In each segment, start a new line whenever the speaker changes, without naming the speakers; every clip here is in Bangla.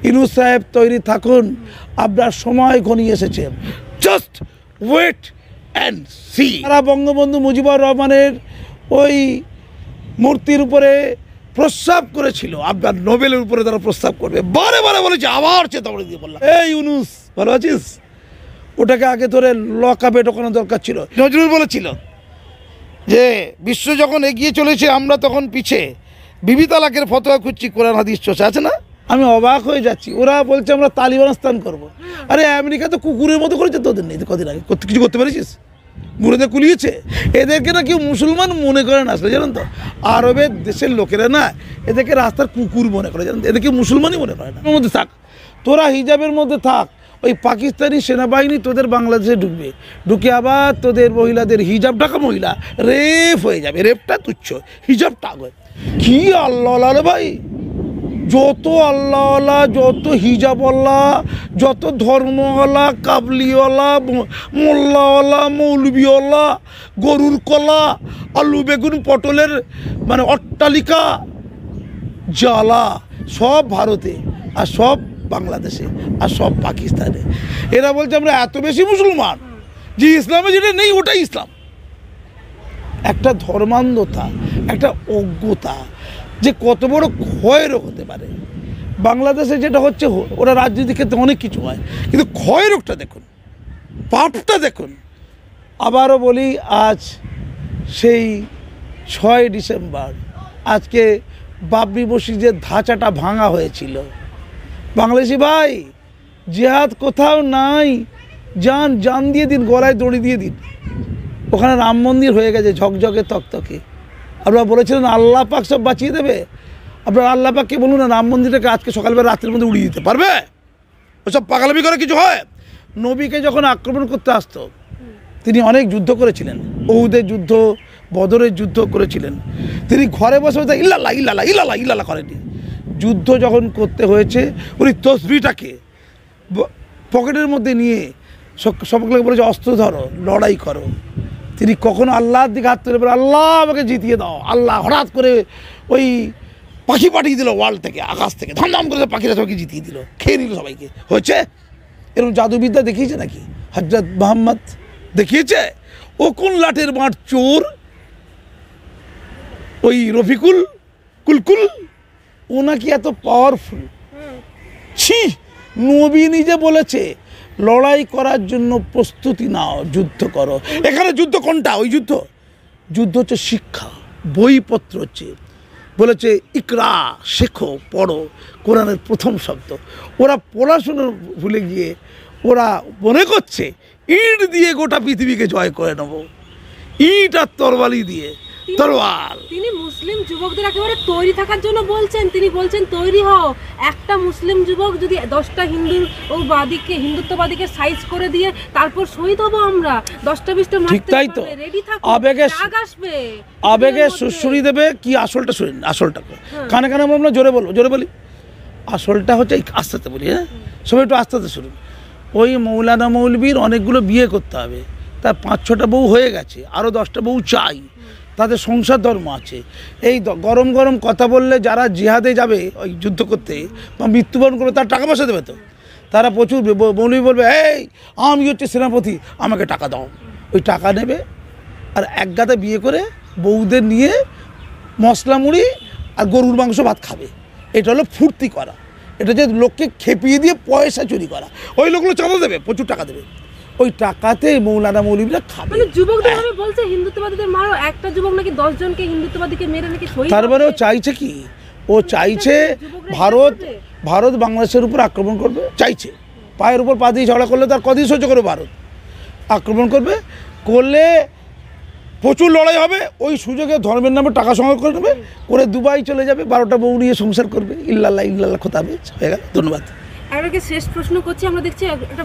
ইউনূস সাহেব তৈরি থাকুন, আপনার সময় ঘনিয়ে এসেছে। Just wait and see. তারা বঙ্গবন্ধু মুজিবুর রহমানের ওই মূর্তির উপরে প্রস্তাব করেছিল, আপনার নোবেলের উপরে তারা প্রস্তাব করবে। বারে বারে বলেছে, আবার চেতাবনী দিয়ে বললাম, এই ইউনূস ভালো আছিস, ওটাকে আগে ধরে লকআপে ঢোকানো দরকার ছিল। নজরুল বলেছিল যে বিশ্ব যখন এগিয়ে চলেছে আমরা তখন পিছে, বিবি তালাকের ফতোয়া খুঁজছি, কোরআন হাদিস চষে আছে না। আমি অবাক হয়ে যাচ্ছি, ওরা বলছে আমরা তালিবানিস্তান করবো। আরে আমেরিকা তো কুকুরের মতো করেছে তোদের, নেই কদিন আগে কিছু করতে পেরেছিস? মুড়েদের কুলিয়েছে। এদেরকে না কেউ মুসলমান মনে করে না, আসলে জানেন তো, আরবের দেশের লোকেরা না এদেরকে রাস্তার কুকুর মনে করে, জানেন, এদেরকে মুসলমানই মনে করে না। মধ্যে থাক, তোরা হিজাবের মধ্যে থাক, ওই পাকিস্তানি সেনাবাহিনী তোদের বাংলাদেশে ঢুকবে, ঢুকে আবার তোদের মহিলাদের হিজাব ঢাকা মহিলা রেপ হয়ে যাবে। রেপটা তুচ্ছ, হিজাবটা আগে কি আল্লাহ রে ভাই, যত আল্লাহওয়ালা, যত হিজাবওয়ালা, যত ধর্মওয়ালা, কাবলিওয়ালা, মোল্লাওয়ালা, মৌলবিওয়ালা, গরুর কলা, আলু বেগুন পটলের মানে অট্টালিকা জ্বালা, সব ভারতে আর সব বাংলাদেশে আর সব পাকিস্তানে। এরা বলছে আমরা এত বেশি মুসলমান যে ইসলামে যেটা নেই ওটাই ইসলাম। একটা ধর্মান্ধতা, একটা অজ্ঞতা যে কত বড় ক্ষয়েরও হতে পারে। বাংলাদেশে যেটা হচ্ছে, ওরা রাজনীতির ক্ষেত্রে অনেক কিছু হয়, কিন্তু ক্ষয় রোগটা দেখুন, পাপটা দেখুন। আবারও বলি, আজ সেই 6 ডিসেম্বর, আজকে বাবরি মসজিদের ধাঁচাটা ভাঙা হয়েছিল। বাংলাদেশি ভাই, জিহাদ কোথাও নাই, জান জান দিয়ে দিন, গলায় দড়ি দিয়ে দিন। ওখানে রাম মন্দির হয়ে গেছে ঝকঝকে তকতকে। আপনারা বলেছিলেন আল্লাহ পাক সব বাঁচিয়ে দেবে, আপনারা আল্লাহ পাককে বলুন না রাম মন্দিরটাকে আজকে সকালবেলা রাত্রের মধ্যে উড়িয়ে দিতে পারবে? ওসব পাগলামি করে কিছু হয়? নবীকে যখন আক্রমণ করতে আসতো, তিনি অনেক যুদ্ধ করেছিলেন, উহুদের যুদ্ধ, বদরের যুদ্ধ করেছিলেন। তিনি ঘরে বসে বসে ইল্লাল্লাহ ইল্লাল্লাহ ইল্লাল্লাহ ইল্লাল্লাহ করেনি। যুদ্ধ যখন করতে হয়েছে, উনি তসবিহটাকে পকেটের মধ্যে নিয়ে সকলকে বলেছে অস্ত্র ধরো, লড়াই করো। তিনি কখনো আল্লাহর দিকে হাত তুলে বলে আল্লাহ আমাকে জিতিয়ে দাও। আল্লাহ হঠাৎ করে ওই পাখি পাঠিয়ে দিল ওয়ার্ল্ড থেকে, আকাশ থেকে ধামধাম করে পাখিরা সবাইকে জিতিয়ে দিল, খেয়ে নিল সবাইকে। হয়েছে এরকম জাদুবিদ্যা দেখিয়েছে নাকি হজরত মোহাম্মদ? দেখিয়েছে? ও কোন লাঠের মাঠ চোর, ওই রফিকুল কুলকুল, ও নাকি এত পাওয়ারফুল? ছি, নবী নিজে বলেছে লড়াই করার জন্য প্রস্তুতি নাও, যুদ্ধ করো। এখানে যুদ্ধ কোনটা? ওই যুদ্ধ হচ্ছে শিক্ষা, বইপত্র হচ্ছে, বলেছে ইকরা, শেখো, পড়ো, কোরআনের প্রথম শব্দ। ওরা পড়াশুনো ভুলে গিয়ে ওরা মনে করছে ইট দিয়ে গোটা পৃথিবীকে জয় করে নেব, ইট আর তরবারি দিয়ে। তরোয়াল।
তিনি মুসলিম যুবকদের একেবারে তৈরি থাকার জন্য বলছেন, তিনি বলছেন তৈরি হও। একটা মুসলিম যুবক যদি 10টা হিন্দুত্ববাদীকে সাইজ করে দিয়ে তারপর শহীদ হবো আমরা, 10টা 20টা মারতে পারবে, রেডি থাকো, রাগ আসবে,
আবেগে সুরসুরি দেবে। কি আসলটা শুনুন, আসলটা কানে কানে আমরা জোরে বলি। আসলটা হচ্ছে আস্তে আস্তে বলি, হ্যাঁ সবাই একটু আস্তে আস্তে শুনুন। ওই মৌলানা মৌলবীর অনেকগুলো বিয়ে করতে হবে, তার 5-6টা বউ হয়ে গেছে, আরও 10টা বউ চাই, তাদের সংসার ধর্ম আছে। এই গরম গরম কথা বললে যারা জিহাদে যাবে ওই যুদ্ধ করতে বা মৃত্যুবরণ করবে, তার টাকা পয়সা দেবে তো? তারা প্রচুর মৌলবী বলবে এই আমি হচ্ছে সেনাপতি, আমাকে টাকা দাও। ওই টাকা নেবে আর এক গাদা বিয়ে করে বউদের নিয়ে মশলা মুড়ি আর গরুর মাংস ভাত খাবে। এটা হলো ফুর্তি করা, এটা যে লোককে খেপিয়ে দিয়ে পয়সা চুরি করা। ওই লোকগুলো চাঁদা দেবে, প্রচুর টাকা দেবে, ওই টাকাতে মৌলানা মৌলবীরা খাবে।
মানে যুবকদের ভাবে বলছে হিন্দুত্ববাদীদের মারো, একটা যুবক নাকি 10 জনকে হিন্দুত্ববাদীকে মেরে নাকি শহীদ।
তারপরে ও চাইছে কি? ও চাইছে ভারত বাংলাদেশের উপর আক্রমণ করবে, চাইছে। পায়ের উপর পা দিয়ে ঝগড়া করলে তার কদিন সহ্য করবে? ভারত আক্রমণ করবে, করলে প্রচুর লড়াই হবে। ওই সুযোগে ধর্মের নামে টাকা সংগ্রহ করে নেবে, করে দুবাই চলে যাবে, 12টা বউ নিয়ে সংসার করবে। ইল্লাল্লাহ ইল্লাল্লাহ খোতাবে, হয়ে গেল। ধন্যবাদ।
এবারে শেষ প্রশ্ন করছি, আমরা দেখছি একটা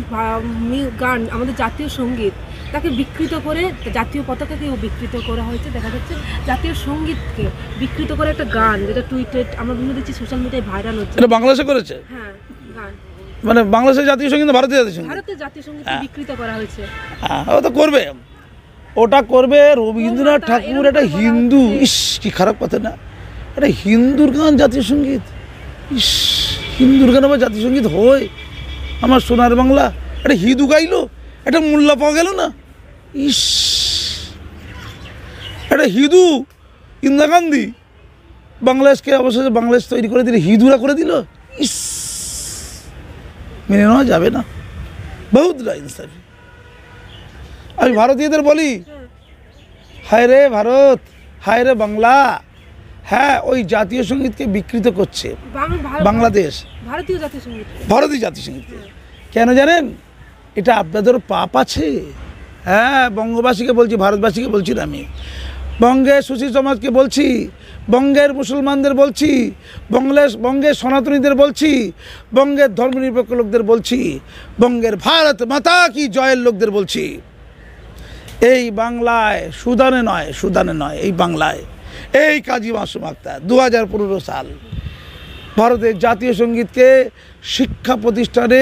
গান, আমাদের জাতীয় সঙ্গীত, তাকে বিকৃত করে, জাতীয় পতাকাকেও বিকৃত করা হয়েছে। দেখা যাচ্ছে জাতীয় সঙ্গীতকে বিকৃত করে একটা গান, যেটা টুইটার আমরা বিভিন্ন দেখছি সোশ্যাল মিডিয়ায় ভাইরাল হচ্ছে।
এটা বাংলাদেশে করেছে?
হ্যাঁ, গান
মানে বাংলাদেশের জাতীয় সঙ্গীত, ভারতের জাতীয় সঙ্গীত,
ভারতের জাতীয় সঙ্গীতকে বিকৃত করা হয়েছে।
হ্যাঁ, ও তো করবে, ওটা করবে। রবীন্দ্রনাথ ঠাকুর একটা হিন্দু, ইস কি খারাপ কথা না, একটা হিন্দুর গান জাতীয় সঙ্গীত, ইস হিন্দুর কেন আবার জাতীয় সঙ্গীত হয়? আমার সোনার বাংলা একটা হিন্দু গাইলো, একটা মোল্লা পাওয়া গেল না। ইস, একটা হিন্দু ইন্দিরা গান্ধী বাংলাদেশকে অবশেষে বাংলাদেশ তৈরি করে দিল, হিন্দুরা করে দিল। ইস, মেনে নেওয়া যাবে না, বহুত ইনসাফি। আমি ভারতীয়দের বলি, হায় রে ভারত, হায় রে বাংলা। হ্যাঁ, ওই জাতীয় সঙ্গীতকে বিকৃত করছে বাংলাদেশ,
ভারতীয় জাতীয় সঙ্গীত,
ভারতীয় জাতীয় সঙ্গীতকে। কেন জানেন? এটা আপনাদের পাপ আছে। হ্যাঁ, বঙ্গবাসীকে বলছি, ভারতবাসীকে বলছি না আমি, বঙ্গের সুশীল সমাজকে বলছি, বঙ্গের মুসলমানদের বলছি, বঙ্গের সনাতনীদের বলছি, বঙ্গের ধর্মনিরপেক্ষ লোকদের বলছি, বঙ্গের ভারত মাতা কি জয়ের লোকদের বলছি, এই বাংলায় সুদানে নয়, এই বাংলায়, এই কাজী মাসুম আক্তার 2015 সাল ভারতের জাতীয় সঙ্গীতকে শিক্ষা প্রতিষ্ঠানে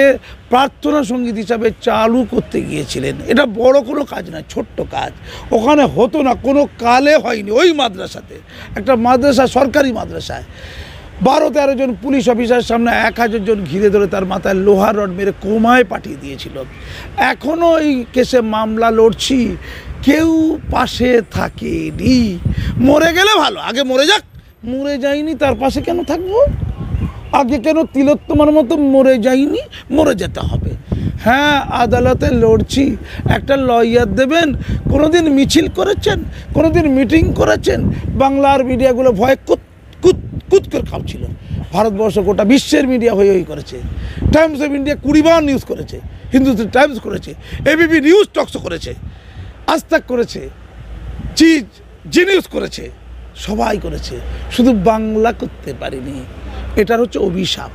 প্রার্থনা সঙ্গীত হিসাবে চালু করতে গিয়েছিলেন। এটা বড় কোনো কাজ না, ছোট্ট কাজ। ওখানে হতো না, কোনো কালে হয়নি। ওই মাদ্রাসাতে, একটা মাদ্রাসা, সরকারি মাদ্রাসায় 12-13 জন পুলিশ অফিসারের সামনে 1000 জন ঘিরে ধরে তার মাথায় লোহার রড মেরে কোমায় পাঠিয়ে দিয়েছিল। এখনও এই কেসে মামলা লড়ছি, কেউ পাশে থাকেনি। মরে গেলে ভালো, আগে মরে যাক। মরে যায়নি, তার পাশে কেন থাকবো? আগে কেন তিলোত্তমার মতো মরে যায়নি? মরে যেতে হবে। হ্যাঁ, আদালতে লড়ছি, একটা লয়ার দেবেন। কোনোদিন মিছিল করেছেন? কোনোদিন মিটিং করেছেন? বাংলার মিডিয়াগুলো ভয়ে কুত করে খাচ্ছিল। ভারতবর্ষ গোটা বিশ্বের মিডিয়া হয়ে করেছে। Times of India 20 bar news করেছে, হিন্দুস্তান টাইমস করেছে, এবিপি নিউজ টক্স করেছে, আজ তাক করেছে, জি নিউজ করেছে, সবাই করেছে, শুধু বাংলা করতে পারিনি। এটার হচ্ছে অভিশাপ।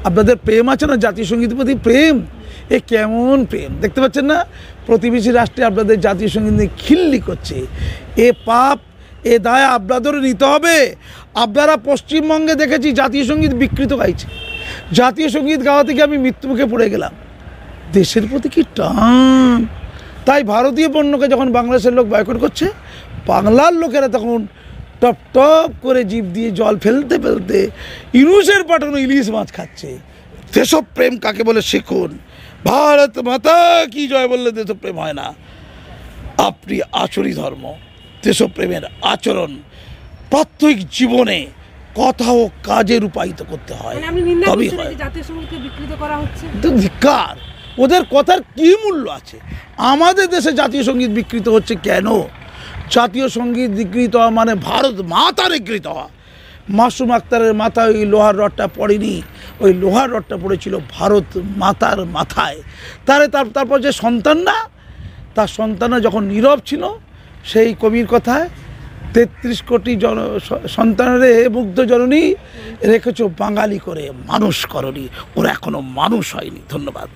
আপনাদের প্রেম আছে না জাতীয় সঙ্গীতের প্রতি? প্রেম, এ কেমন প্রেম দেখতে পাচ্ছেন না? প্রতিবেশী রাষ্ট্রে আপনাদের জাতীয় সঙ্গীত নিয়ে খিল্লি করছে। এ পাপ, এ দায় আপনাদেরও নিতে হবে। আপনারা পশ্চিমবঙ্গে দেখেছি জাতীয় সঙ্গীত বিকৃত গাইছে। জাতীয় সঙ্গীত গাওয়া থেকে আমি মৃত্যুমুখে পড়ে গেলাম। দেশের প্রতি কি টান! তাই ভারতীয় পণ্যকে যখন বাংলাদেশের লোক বয়কট করছে, বাংলার লোকেরা তখন টপ টপ করে জিভ দিয়ে জল ফেলতে ফেলতে ইলিশের পাঠানো ইলিশ মাছ খাচ্ছে। দেশপ্রেম কাকে বলে শিখুন। ভারত মাতা কি জয় বললে দেশপ্রেম হয় না। আপনি আচরি ধর্ম, দেশপ্রেমের আচরণ প্রাত্যহিক জীবনে কথা ও কাজে রূপায়িত করতে হয়, তবেই হয়।
জাতীয় সঙ্গীতকে বিকৃত করা হচ্ছে,
ধিক্কার। ওদের কথার কি মূল্য আছে? আমাদের দেশে জাতীয় সঙ্গীত বিকৃত হচ্ছে কেন? জাতীয় সঙ্গীত বিকৃত হওয়া মানে ভারত মাতার বিকৃত হওয়া। মাসুম আক্তারের মাথায় ওই লোহার রডটা পড়েনি, ওই লোহার রডটা পড়েছিল ভারত মাতার মাথায়। তারপর যে সন্তান না, তার সন্তানরা যখন নীরব ছিল, সেই কবির কথায় 33 কোটি সন্তানেরে মুগ্ধ জননী রেখেছ বাঙালি করে, মানুষ করনি। ওরা এখনো মানুষ হয়নি। ধন্যবাদ।